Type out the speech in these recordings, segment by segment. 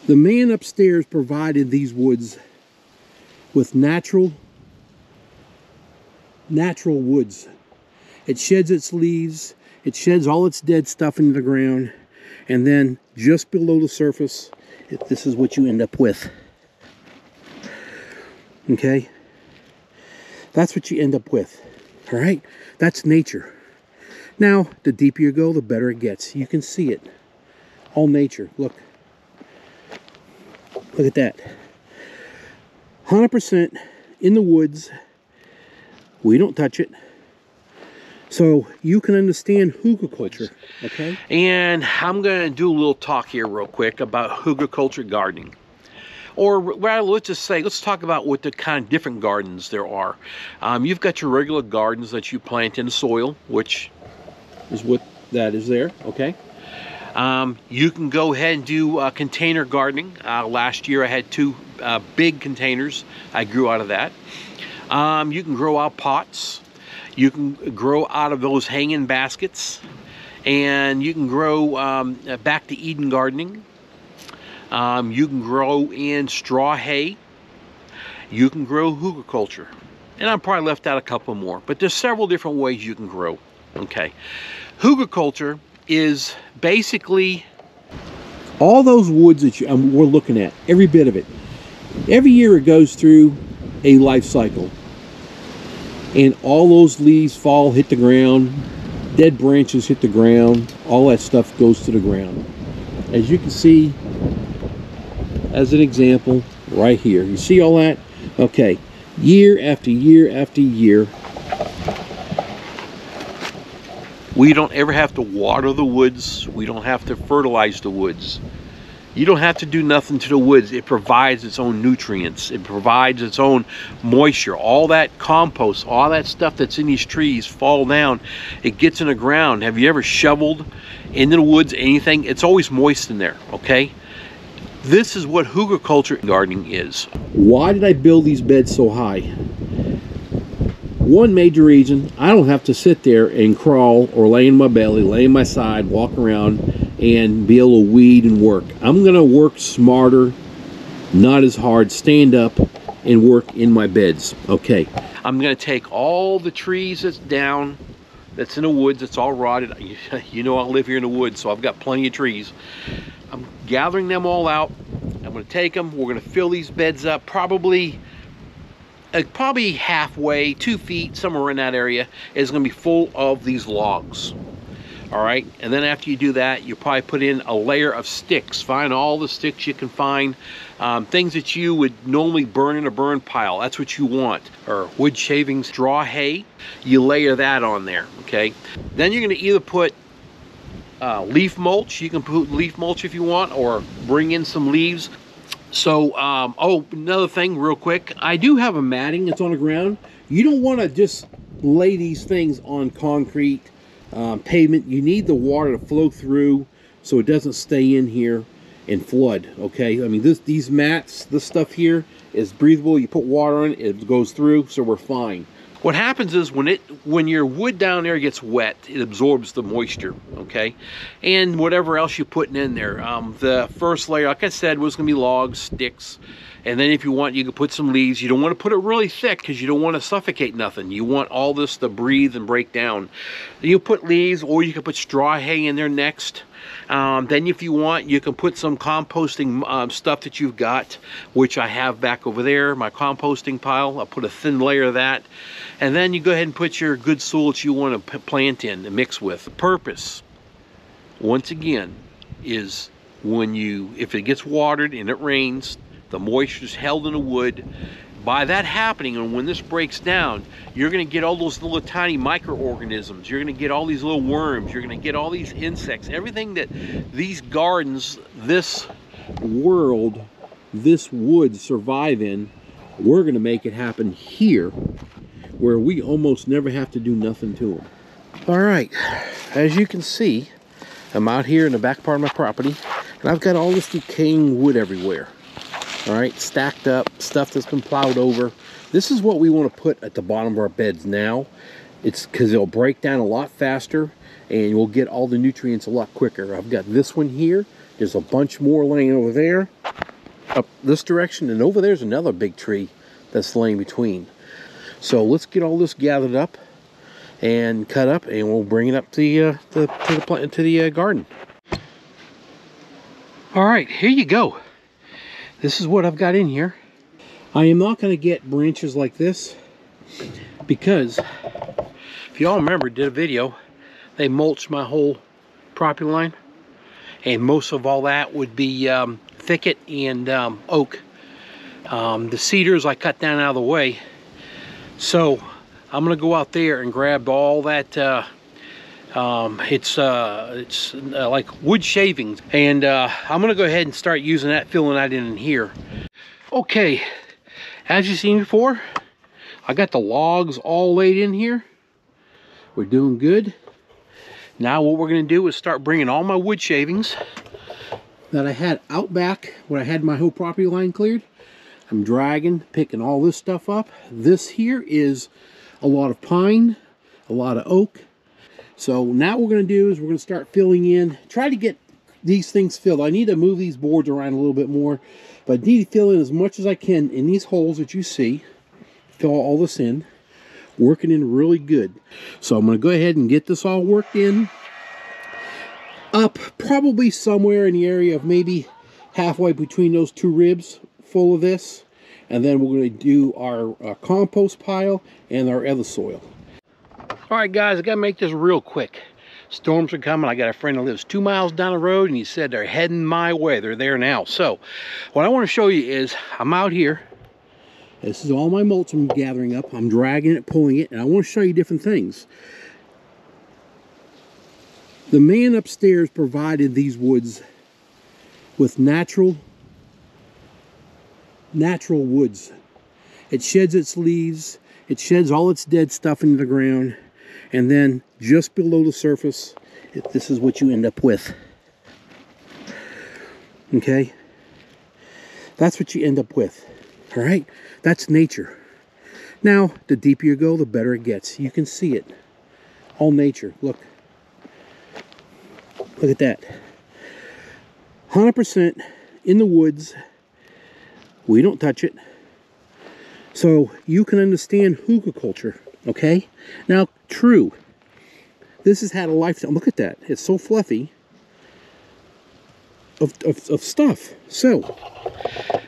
The man upstairs provided these woods with natural woods. It sheds its leaves, it sheds all its dead stuff into the ground, and then just below the surface, this is what you end up with. Okay? That's what you end up with. All right? That's nature. Now, the deeper you go, the better it gets. You can see it. All nature. Look. Look at that. 100% in the woods. We don't touch it. So you can understand hugelkultur, okay? And I'm going to do a little talk here real quick about hugelkultur gardening. Or rather, let's talk about what the kind of different gardens there are. You've got your regular gardens that you plant in the soil, which is what that is there, okay? You can go ahead and do container gardening. Last year I had 2 big containers. I grew out of that. You can grow out pots. You can grow out of those hanging baskets. And you can grow back to Eden gardening. You can grow in straw hay. You can grow hugelkultur. And I probably left out a couple more, but there's several different ways you can grow. Okay. Hugelkultur is basically all those woods that we're looking at, every bit of it. Every year it goes through a life cycle. And all those leaves fall, hit the ground, dead branches hit the ground, all that stuff goes to the ground. As you can see, as an example, right here. You see all that? Okay. Year after year after year. We don't ever have to water the woods. We don't have to fertilize the woods. You don't have to do nothing to the woods. It provides its own nutrients. It provides its own moisture. All that compost, all that stuff that's in these trees fall down. It gets in the ground. Have you ever shoveled into the woods anything? It's always moist in there, okay? This is what hugelkultur gardening is. Why did I build these beds so high? One major reason, I don't have to sit there and crawl or lay in my belly, lay in my side, walk around and be able to weed and work. I'm going to work smarter, not as hard, stand up and work in my beds. Okay. I'm going to take all the trees that's down, that's in the woods, that's all rotted. You know I live here in the woods, so I've got plenty of trees. I'm gathering them all out. I'm going to take them. We're going to fill these beds up probably halfway, 2 feet, somewhere in that area, is going to be full of these logs. All right, and then after you do that, you probably put in a layer of sticks. Find all the sticks you can find, things that you would normally burn in a burn pile. That's what you want, or wood shavings, straw hay. You layer that on there, okay? Then you're going to either put leaf mulch. You can put leaf mulch if you want, or bring in some leaves. So, oh, another thing real quick. I do have a matting that's on the ground. You don't want to just lay these things on concrete pavement. You need the water to flow through so it doesn't stay in here and flood, okay? I mean, these mats, this stuff here is breathable. You put water in it, it goes through, so we're fine. What happens is when your wood down there gets wet, it absorbs the moisture, okay? And whatever else you're putting in there. The first layer, like I said, was going to be logs, sticks. And then if you want, you can put some leaves. You don't want to put it really thick because you don't want to suffocate nothing. You want all this to breathe and break down. You put leaves, or you can put straw hay in there next. Then if you want, you can put some composting stuff that you've got, which I have back over there, my composting pile. I'll put a thin layer of that. And then you go ahead and put your good soil that you want to plant in and mix with. The purpose, once again, is if it gets watered and it rains, the moisture is held in the wood. By that happening, and when this breaks down, you're going to get all those little tiny microorganisms. You're going to get all these little worms. You're going to get all these insects. Everything that these gardens, this world, this wood survive in, we're going to make it happen here, where we almost never have to do nothing to them. All right, as you can see, I'm out here in the back part of my property, and I've got all this decaying wood everywhere. All right, stacked up, stuff that's been plowed over. This is what we want to put at the bottom of our beds now. It's because it'll break down a lot faster and we'll get all the nutrients a lot quicker. I've got this one here, There's a bunch more laying over there, up this direction, and over there's another big tree that's laying between. So let's get all this gathered up and cut up, and we'll bring it up to the garden. All right, here you go. This is what I've got in here. I am not going to get branches like this because, if y'all remember, did a video, they mulched my whole property line, and most of all that would be thicket and oak. The cedars I cut down out of the way. So I'm gonna go out there and grab all that. It's like wood shavings, and I'm gonna go ahead and start using that, filling that in here. Okay, as you've seen before, I got the logs all laid in here. We're doing good. Now what we're gonna do is start bringing all my wood shavings that I had out back when I had my whole property line cleared. I'm dragging, picking all this stuff up. This here is a lot of pine, a lot of oak. So now what we're going to do is we're going to start filling in, try to get these things filled. I need to move these boards around a little bit more, but I need to fill in as much as I can in these holes that you see. Fill all this in, working in really good. So I'm going to go ahead and get this all worked in. Up probably somewhere in the area of maybe halfway between those two ribs full of this, and then we're going to do our compost pile and our other soil. All right guys, I gotta make this real quick. Storms are coming. I got a friend that lives 2 miles down the road, and he said they're heading my way. They're there now. So what I want to show you is I'm out here. This is all my mulch I'm gathering up. I'm dragging it, pulling it, and I want to show you different things. The man upstairs provided these woods with natural woods. It sheds its leaves, it sheds all its dead stuff into the ground, and then just below the surface, this is what you end up with. Okay? That's what you end up with. All right? That's nature. Now, the deeper you go, the better it gets. You can see it. All nature. Look. Look at that. 100% in the woods. We don't touch it. So you can understand hugelkultur, okay? Now, true, this has had a lifetime. Look at that. It's so fluffy of stuff. So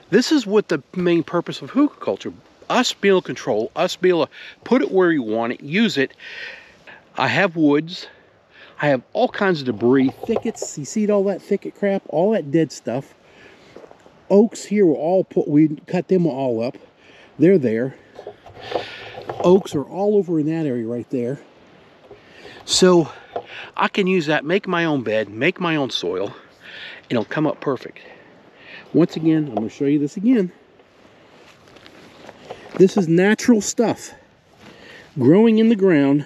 this is what the main purpose of hugelkultur, us being able to control, us being able to put it where you want it, use it. I have woods. I have all kinds of debris, thickets. You see all that thicket crap, all that dead stuff. Oaks here were all put, we cut them all up. They're there. Oaks are all over in that area right there. So I can use that, make my own bed, make my own soil, and it'll come up perfect. Once again, I'm going to show you this again. This is natural stuff growing in the ground,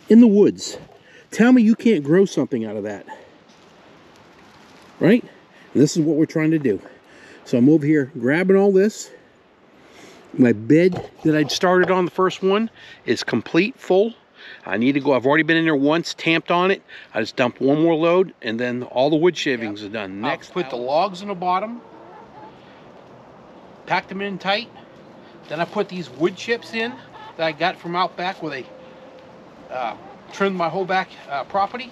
in the woods. Tell me you can't grow something out of that. Right? And this is what we're trying to do. So I'm over here grabbing all this. My bed that I'd started on the first one is complete, full. I need to go. I've already been in there once, tamped on it. I just dumped one more load, and then all the wood shavings are done. Next, put the logs in the bottom, packed them in tight. Then I put these wood chips in that I got from out back where they trimmed my whole back property.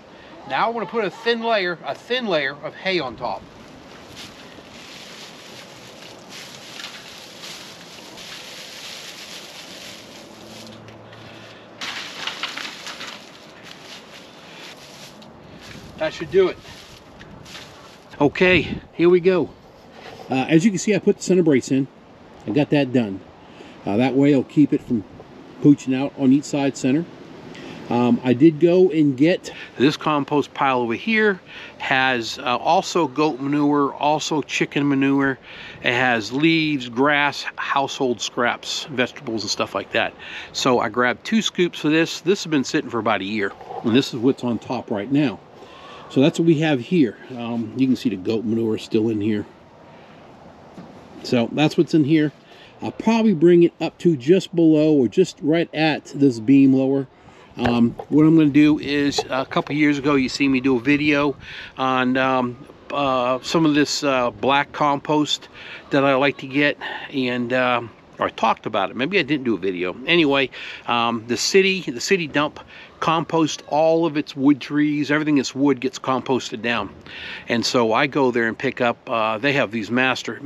Now I want to put a thin layer of hay on top. That should do it. Okay, here we go. As you can see, I put the center brace in. I got that done. That way it'll keep it from pooching out on each side center. I did go and get this compost pile over here. Has also goat manure, also chicken manure. It has leaves, grass, household scraps, vegetables and stuff like that. So I grabbed 2 scoops of this. This has been sitting for about a year, and this is what's on top right now. So that's what we have here. You can see the goat manure still in here. So that's what's in here. I'll probably bring it up to just below or just right at this beam lower. What I'm going to do is, a couple years ago you see me do a video on some of this black compost that I like to get, and or I talked about it. Maybe I didn't do a video. Anyway, the city dump compost all of its wood trees. Everything that's wood gets composted down, and so I go there and pick up. They have these massive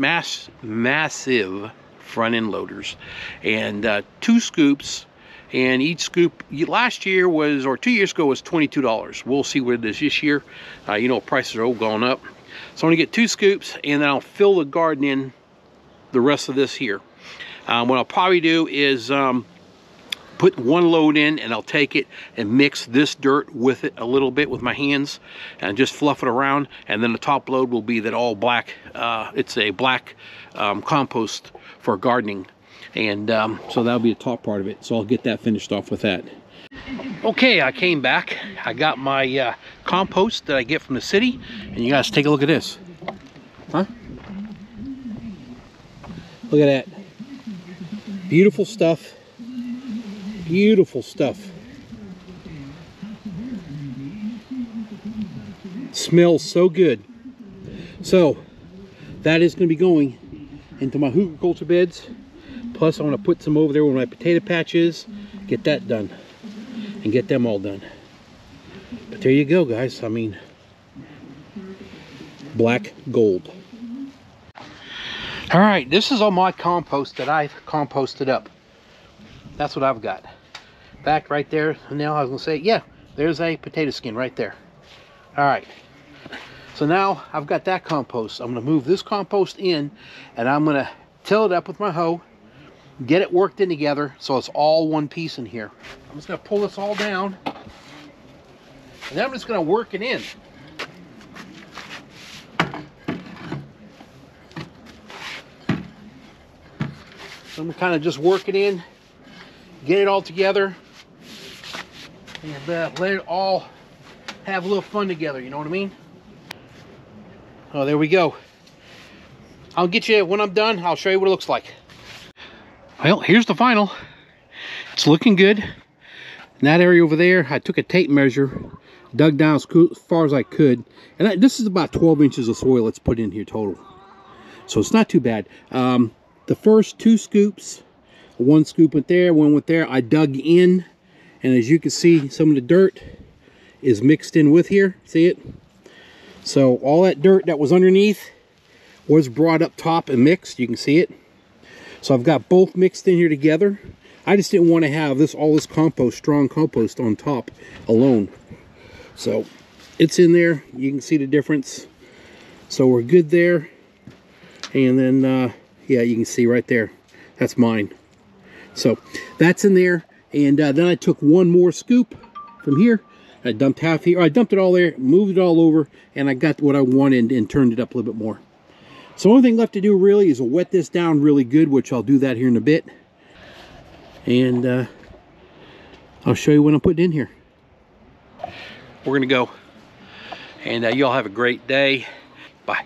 front end loaders, and 2 scoops. And each scoop last year was, or 2 years ago, was $22. We'll see what it is this year. You know, prices are all going up. So I'm gonna get 2 scoops, and then I'll fill the garden in the rest of this here. What I'll probably do is put 1 load in, and I'll take it and mix this dirt with it a little bit with my hands and just fluff it around. And then the top load will be that all black, it's a black compost for gardening. And so that'll be the top part of it. So I'll get that finished off with that. Okay, I came back. I got my compost that I get from the city. And you guys take a look at this. Huh? Look at that. Beautiful stuff. Beautiful stuff. Smells so good. So that is going to be going into my Hugelkultur beds. Plus, I'm going to put some over there where my potato patch is, get that done, and get them all done. But there you go, guys. I mean, black gold. All right, this is all my compost that I've composted up. That's what I've got. Back right there. Now I was going to say, yeah, there's a potato skin right there. All right. So now I've got that compost. I'm going to move this compost in, and I'm going to till it up with my hoe. Get it worked in together so it's all one piece in here. I'm just going to pull this all down, and then I'm just going to work it in. So I'm going to kind of just work it in, get it all together, and let it all have a little fun together, you know what I mean? Oh, there we go. I'll get you, when I'm done, I'll show you what it looks like. Well, here's the final. It's looking good. In that area over there, I took a tape measure, dug down as far as I could, and this is about 12 inches of soil that's put in here total. So it's not too bad. The first 2 scoops, 1 scoop went there, 1 went there, I dug in, and as you can see, some of the dirt is mixed in with here. See it? So all that dirt that was underneath was brought up top and mixed. You can see it. So I've got both mixed in here together. I just didn't want to have all this compost, strong compost on top alone. So it's in there. You can see the difference. So we're good there. And then, yeah, you can see right there. That's mine. So that's in there. And then I took 1 more scoop from here. I dumped half here. I dumped it all there, moved it all over, and I got what I wanted and turned it up a little bit more. So the only thing left to do really is wet this down really good, which I'll do that here in a bit. And I'll show you what I'm putting in here. We're going to go. And y'all have a great day. Bye.